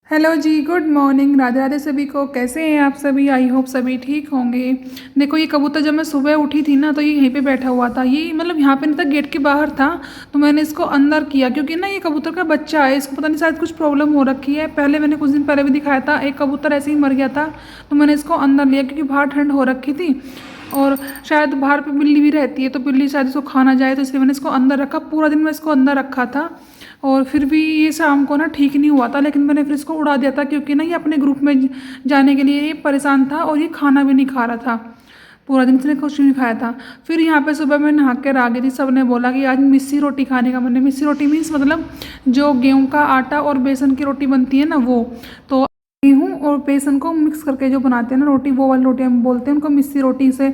Hello जी, good morning. Radhe Radhe सभी को। कैसे हैं आप सभी? आई होप सभी ठीक होंगे। देखो, ये कबूतर जब मैं सुबह उठी थी ना, तो ये यहीं पे बैठा हुआ था। ये मतलब यहाँ पे नहीं था, गेट के बाहर था। तो मैंने इसको अंदर किया क्योंकि ना ये कबूतर का बच्चा है, इसको पता नहीं शायद कुछ प्रॉब्लम हो रखी है। पहले मैंने कुछ दिन पहले भी दिखाया था, एक कबूतर ऐसे ही मर गया था। तो मैंने इसको अंदर लिया क्योंकि बाहर ठंड हो रखी थी और शायद बाहर पे बिल्ली भी रहती है, तो बिल्ली शायद इसको खा ना जाए, तो इसलिए मैंने इसको अंदर रखा। पूरा दिन मैं इसको अंदर रखा था और फिर भी ये शाम को ना ठीक नहीं हुआ था, लेकिन मैंने फिर इसको उड़ा दिया था क्योंकि ना ये अपने ग्रुप में जाने के लिए ये परेशान था और ये खाना भी नहीं खा रहा था। पूरा दिन इसने कुछ नहीं खाया था। फिर यहाँ पे सुबह मैं नहा कर आ गई थी। सब ने बोला कि आज मिस्सी रोटी खाने का मन है। मिस्सी रोटी मीन्स मतलब जो गेहूं का आटा और बेसन की रोटी बनती है ना, वो। तो गेहूँ और बेसन को मिक्स करके जो बनाते हैं ना रोटी, वो वाली रोटी हम बोलते हैं उनको मिस्सी रोटी। से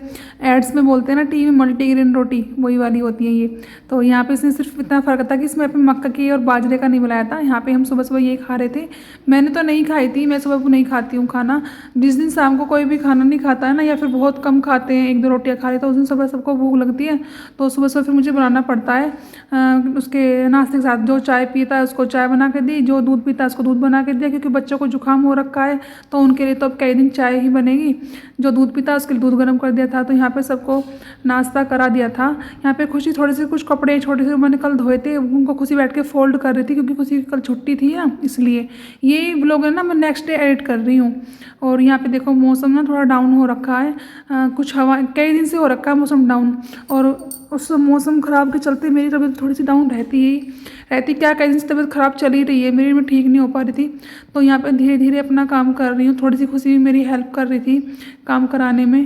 एड्स में बोलते हैं ना टीवी में, मल्टीग्रेन रोटी, वही वाली होती है ये। तो यहाँ पे इसमें सिर्फ इतना फ़र्क था कि इसमें पे मक्का की और बाजरे का नहीं मिलाया था। यहाँ पे हम सुबह सुबह ये खा रहे थे। मैंने तो नहीं खाई थी, मैं सुबह नहीं खाती हूँ खाना। जिस दिन शाम को कोई भी खाना नहीं खाता है ना, या फिर बहुत कम खाते हैं, एक दो रोटियाँ खा रहे, तो उस दिन सुबह सबको भूख लगती है। तो सुबह सुबह फिर मुझे बनाना पड़ता है उसके नाश्ते के साथ। जो चाय पीता है उसको चाय बना के दी, जो दूध पीता है उसको दूध बना के दिया, क्योंकि बच्चों को जुकाम हो रखा है तो उनके लिए तो अब कई दिन चाय ही बनेगी। जो दूध पीता है उसके लिए दूध गर्म कर दिया था। तो यहाँ पे सबको नाश्ता करा दिया था। यहाँ पे खुशी थोड़े से कुछ कपड़े छोटे से मैंने कल धोए थे, उनको खुशी बैठ के फोल्ड कर रही थी क्योंकि खुशी की कल छुट्टी थी ना, इसलिए ये ब्लॉग है ना मैं नेक्स्ट डे एडिट कर रही हूँ। और यहाँ पे देखो मौसम ना थोड़ा डाउन हो रखा है। कुछ हवा कई दिन से हो रखा है मौसम डाउन, और उस मौसम ख़राब के चलते मेरी तबीयत थोड़ी सी डाउन रहती क्या, कई दिन से तबीयत ख़राब चली रही है मेरी, में ठीक नहीं हो पा रही थी। तो यहाँ पे धीरे धीरे अपना काम कर रही हूँ। थोड़ी सी खुशी भी मेरी हेल्प कर रही थी काम कराने में।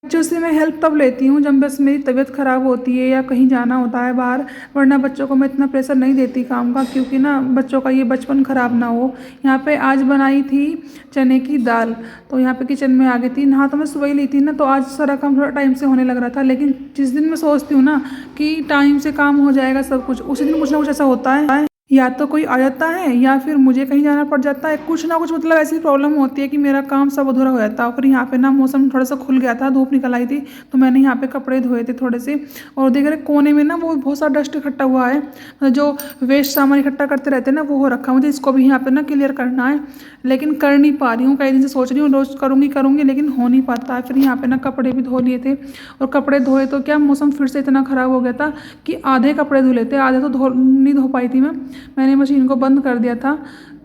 बच्चों से मैं हेल्प तब लेती हूँ जब बस मेरी तबीयत ख़राब होती है या कहीं जाना होता है बाहर, वरना बच्चों को मैं इतना प्रेशर नहीं देती काम का, क्योंकि ना बच्चों का ये बचपन ख़राब ना हो। यहाँ पे आज बनाई थी चने की दाल। तो यहाँ पे किचन में आ गई थी। नहा तो मैं सुबह ही ली थी ना, तो आज सारा काम थोड़ा टाइम से होने लग रहा था। लेकिन जिस दिन मैं सोचती हूँ ना कि टाइम से काम हो जाएगा सब कुछ, उसी दिन कुछ ना कुछ ऐसा होता है, या तो कोई आ जाता है या फिर मुझे कहीं जाना पड़ जाता है। कुछ ना कुछ मतलब ऐसी प्रॉब्लम होती है कि मेरा काम सब अधूरा हो जाता है। फिर यहाँ पे ना मौसम थोड़ा सा खुल गया था, धूप निकल आई थी, तो मैंने यहाँ पे कपड़े धोए थे थोड़े से। और देख रहे कोने में ना वो बहुत सारा डस्ट इकट्ठा हुआ है, मतलब जो वेस्ट सामान इकट्ठा करते रहते हैं ना, वो हो रखा है। मुझे इसको भी यहाँ पे ना क्लियर करना है, लेकिन कर नहीं पा रही हूँ। कई दिन से सोच रही हूँ रोज़ करूँगी लेकिन हो नहीं पाता है। फिर यहाँ पे ना कपड़े भी धो लिए थे, और कपड़े धोए तो क्या मौसम फिर से इतना ख़राब हो गया था कि आधे कपड़े धुले थे, आधे तो नहीं धो पाई थी मैं। मैंने मशीन को बंद कर दिया था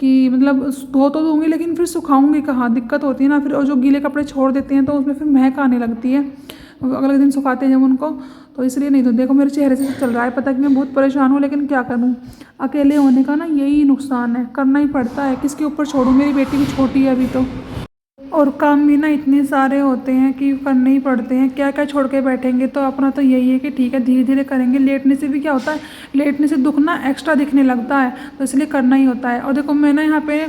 कि मतलब धो तो दूँगी लेकिन फिर सुखाऊंगी कहाँ, दिक्कत होती है ना फिर। और जो गीले कपड़े छोड़ देते हैं तो उसमें फिर महक आने लगती है अगले दिन सुखाते हैं जब उनको, तो इसलिए नहीं। तो देखो मेरे चेहरे से चल रहा है पता कि मैं बहुत परेशान हूँ, लेकिन क्या करूँ, अकेले होने का ना यही नुकसान है, करना ही पड़ता है। किसके ऊपर छोड़ूँ, मेरी बेटी भी छोटी है अभी तो, और काम भी ना इतने सारे होते हैं कि करने ही पड़ते हैं। क्या क्या छोड़ के बैठेंगे। तो अपना तो यही है कि ठीक है धीरे धीरे करेंगे। लेटने से भी क्या होता है, लेटने से दुख ना एक्स्ट्रा दिखने लगता है, तो इसलिए करना ही होता है। और देखो मैं ना यहाँ पे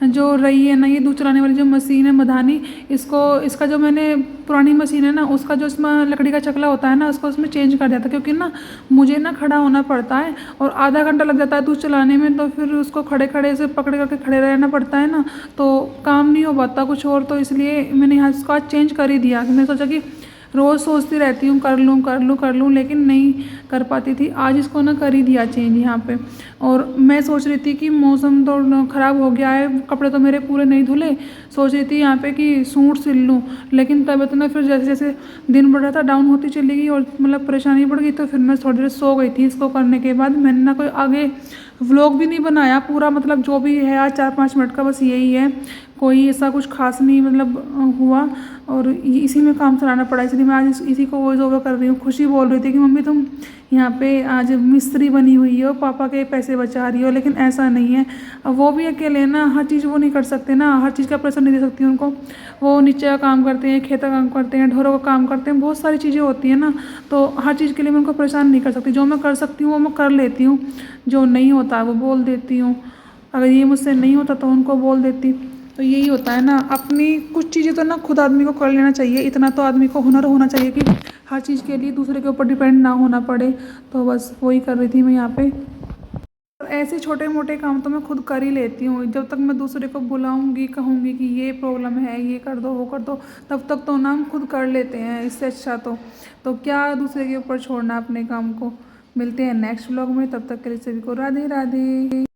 जो रही है ना ये दूध चलाने वाली जो मशीन है मधानी, इसका जो मैंने पुरानी मशीन है ना, उसका जो इसमें लकड़ी का चकला होता है ना, उसको उसमें चेंज कर दिया था। क्योंकि ना मुझे ना खड़ा होना पड़ता है और आधा घंटा लग जाता है दूध चलाने में, तो फिर उसको खड़े खड़े से पकड़ करके खड़े रहना पड़ता है ना, तो काम नहीं हो पाता कुछ और। तो इसलिए मैंने यहाँ इसको आज चेंज कर ही दिया। मैंने सोचा कि रोज़ सोचती रहती हूँ कर लूँ, लेकिन नहीं कर पाती थी। आज इसको ना कर ही दिया चेंज यहाँ पे। और मैं सोच रही थी कि मौसम तो ख़राब हो गया है, कपड़े तो मेरे पूरे नहीं धुले। सोच रही थी यहाँ पे कि सूट सिल लूँ, लेकिन तबीयत ना फिर जैसे जैसे दिन बढ़ रहा था डाउन होती चली गई और मतलब परेशानी बढ़ गई। तो फिर मैं थोड़ी देर सो गई थी। इसको करने के बाद मैंने ना कोई आगे व्लॉग भी नहीं बनाया पूरा, मतलब जो भी है आज 4-5 मिनट का बस यही है, कोई ऐसा कुछ खास नहीं मतलब हुआ। और इसी में काम चलाना पड़ा, इसलिए मैं आज इसी को वॉइस ओवर कर रही हूँ। खुशी बोल रही थी कि मम्मी तुम यहाँ पे आज मिस्त्री बनी हुई हो, पापा के पैसे बचा रही हो, लेकिन ऐसा नहीं है। अब वो भी अकेले ना, हर चीज़ वो नहीं कर सकते ना, हर चीज़ का प्रेशर नहीं दे सकती उनको। वो नीचे का काम करते हैं, खेत का काम करते हैं, ढोरों का काम करते हैं, बहुत सारी चीज़ें होती हैं ना, तो हर चीज़ के लिए मैं उनको परेशान नहीं कर सकती। जो मैं कर सकती हूँ वो मैं कर लेती हूँ, जो नहीं होता वो बोल देती हूँ। अगर ये मुझसे नहीं होता तो उनको बोल देती। तो यही होता है ना, अपनी कुछ चीज़ें तो ना खुद आदमी को कर लेना चाहिए। इतना तो आदमी को हुनर होना चाहिए कि हर चीज़ के लिए दूसरे के ऊपर डिपेंड ना होना पड़े। तो बस वही कर रही थी मैं यहाँ पे। और ऐसे छोटे मोटे काम तो मैं खुद कर ही लेती हूँ। जब तक मैं दूसरे को बुलाऊंगी, कहूँगी कि ये प्रॉब्लम है, ये कर दो वो कर दो, तब तक तो ना हम खुद कर लेते हैं। इससे अच्छा तो क्या दूसरे के ऊपर छोड़ना अपने काम को। मिलते हैं नेक्स्ट व्लॉग में, तब तक के लिए सभी को राधे राधे।